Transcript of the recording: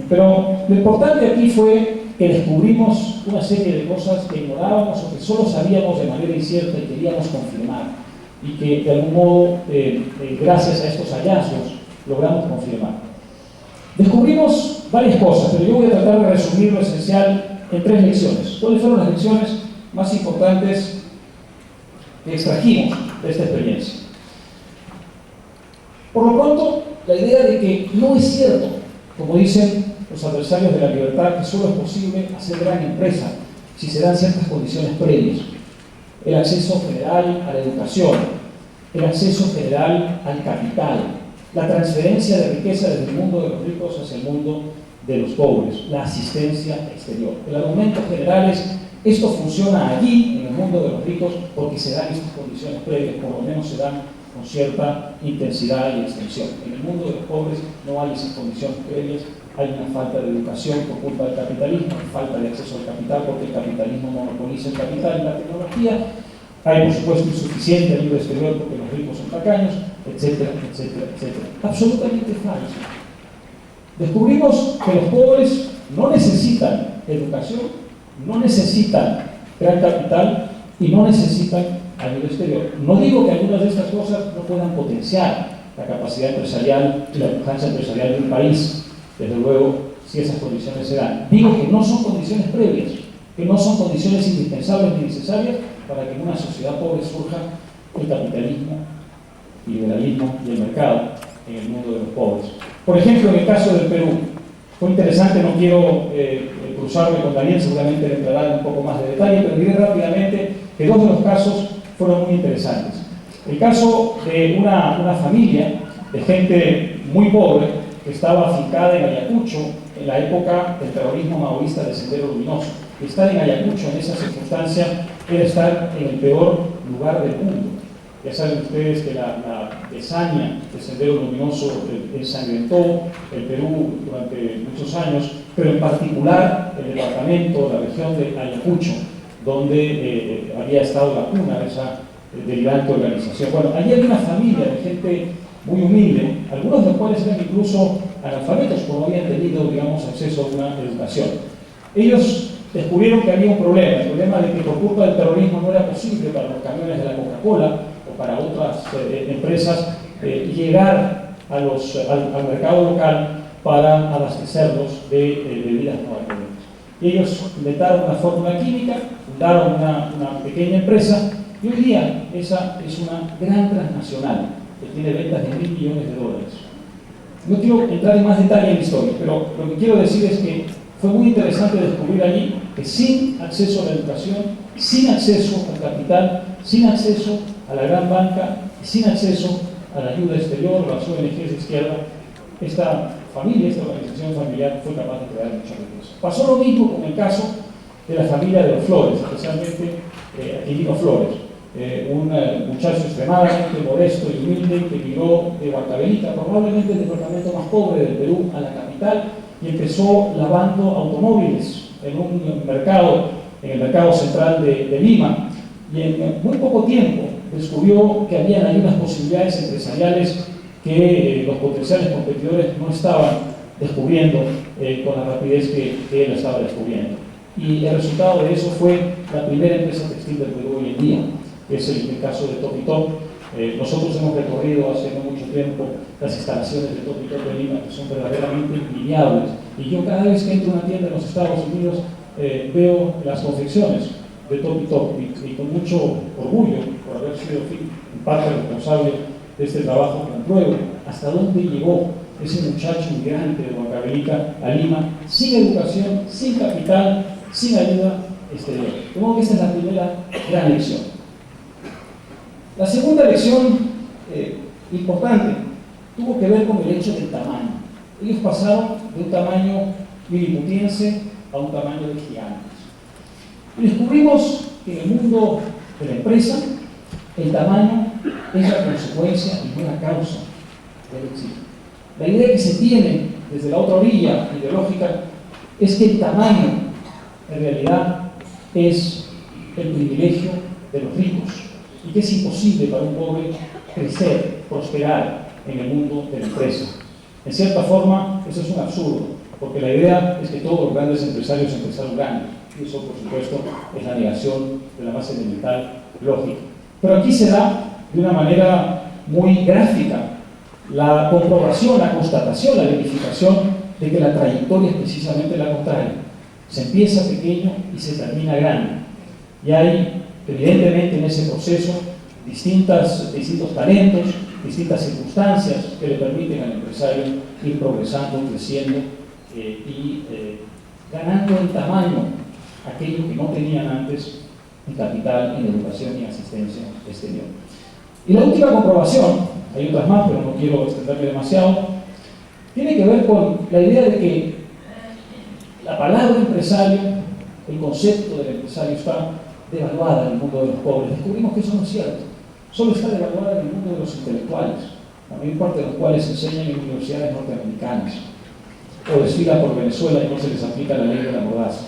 Pero lo importante aquí fue que descubrimos una serie de cosas que ignorábamos o que solo sabíamos de manera incierta y queríamos confirmar, y que de algún modo, gracias a estos hallazgos, logramos confirmar. Descubrimos varias cosas, pero yo voy a tratar de resumir lo esencial en 3 lecciones. ¿Cuáles fueron las lecciones más importantes que extrajimos de esta experiencia? Por lo pronto, la idea de que no es cierto, como dicen los adversarios de la libertad, que solo es posible hacer gran empresa si se dan ciertas condiciones previas. El acceso general a la educación, el acceso general al capital, la transferencia de riqueza desde el mundo de los ricos hacia el mundo de los pobres, la asistencia exterior. El argumento general es: esto funciona allí, en el mundo de los ricos, porque se dan estas condiciones previas, por lo menos se dan con cierta intensidad y extensión. En el mundo de los pobres no hay esas condiciones previas, hay una falta de educación por culpa del capitalismo, hay falta de acceso al capital porque el capitalismo monopoliza el capital y la tecnología, hay por supuesto insuficiente libre exterior porque los ricos son tacaños, etcétera, etcétera, etcétera. Absolutamente falso. Descubrimos que los pobres no necesitan educación, no necesitan gran capital y no necesitan ayuda exterior. No digo que algunas de estas cosas no puedan potenciar la capacidad empresarial y la pujanza empresarial de un país, desde luego, si esas condiciones se dan. Digo que no son condiciones previas, que no son condiciones indispensables ni necesarias para que en una sociedad pobre surja el capitalismo, el liberalismo y el mercado en el mundo de los pobres. Por ejemplo, en el caso del Perú, fue interesante, no quiero cruzarme con Daniel, seguramente le entrará un poco más de detalle, pero diré rápidamente que 2 de los casos fueron muy interesantes. El caso de una familia de gente muy pobre que estaba afincada en Ayacucho en la época del terrorismo maoísta de Sendero Luminoso. Estar en Ayacucho en esa circunstancia era estar en el peor lugar del mundo. Ya saben ustedes que la hazaña de Sendero Luminoso ensangrentó el Perú durante muchos años, pero en particular el departamento, la región de Ayacucho, donde había estado la cuna de esa delirante organización. Bueno, allí había una familia de gente muy humilde, algunos de los cuales eran incluso analfabetos, porque no habían tenido, digamos, acceso a una educación. Ellos descubrieron que había un problema, el problema de que por culpa del terrorismo no era posible para los camiones de la Coca-Cola o para otras empresas llegar al mercado local para abastecerlos de bebidas no alcohólicas. Ellos inventaron una fórmula química, fundaron una pequeña empresa y hoy día esa es una gran transnacional que tiene ventas de $1.000 millones. No quiero entrar en más detalle en la historia, pero lo que quiero decir es que fue muy interesante descubrir allí que sin acceso a la educación, sin acceso al capital, sin acceso a la gran banca, sin acceso a la ayuda exterior, a las ONGs de izquierda, esta familia, esta organización familiar fue capaz de crear mucha riqueza. Pasó lo mismo con el caso de la familia de los Flores, especialmente Aquilino Flores, un muchacho extremadamente modesto y humilde que migró de Huancavelica, probablemente el departamento más pobre del Perú, a la capital, y empezó lavando automóviles en un mercado, en el mercado central de Lima, y en muy poco tiempo descubrió que habían ahí unas posibilidades empresariales que los potenciales competidores no estaban descubriendo con la rapidez que él estaba descubriendo. Y el resultado de eso fue la primera empresa textil del Perú hoy en día, que es el caso de Topitop. Nosotros hemos recorrido hace no mucho tiempo las instalaciones de Topitop de Lima, que son verdaderamente envidiables. Y yo cada vez que entro a una tienda en los Estados Unidos veo las confecciones de Topitop y con mucho orgullo por haber sido en parte responsable de este trabajo, compruebo hasta dónde llegó ese muchacho migrante de Huancavelica a Lima, sin educación, sin capital, sin ayuda exterior. De modo que esta es la primera gran lección. La segunda lección importante tuvo que ver con el hecho del tamaño. Ellos pasaron de un tamaño liliputiense a un tamaño de gigantes. Y descubrimos que en el mundo de la empresa el tamaño es la consecuencia y no la causa del éxito. La idea que se tiene desde la otra orilla ideológica es que el tamaño en realidad es el privilegio de los ricos y que es imposible para un pobre crecer, prosperar en el mundo de la empresa. En cierta forma, eso es un absurdo. porque la idea es que todos los grandes empresarios empezaron grandes, y eso por supuesto es la negación de la más elemental lógica. Pero aquí se da de una manera muy gráfica la comprobación, la constatación, la verificación de que la trayectoria es precisamente la contraria. Se empieza pequeño y se termina grande. Y hay, evidentemente, en ese proceso distintos talentos, distintas circunstancias que le permiten al empresario ir progresando, creciendo y ganando en tamaño aquello que no tenían antes en capital, en educación y asistencia exterior. Y la última comprobación, hay otras más, pero no quiero extenderme demasiado, tiene que ver con la idea de que la palabra empresario, el concepto del empresario está devaluada en el mundo de los pobres. Descubrimos que eso no es cierto. Solo está devaluada en el mundo de los intelectuales, la mayor parte de los cuales enseñan en universidades norteamericanas o desfilan por Venezuela y no se les aplica la ley de la mordaza.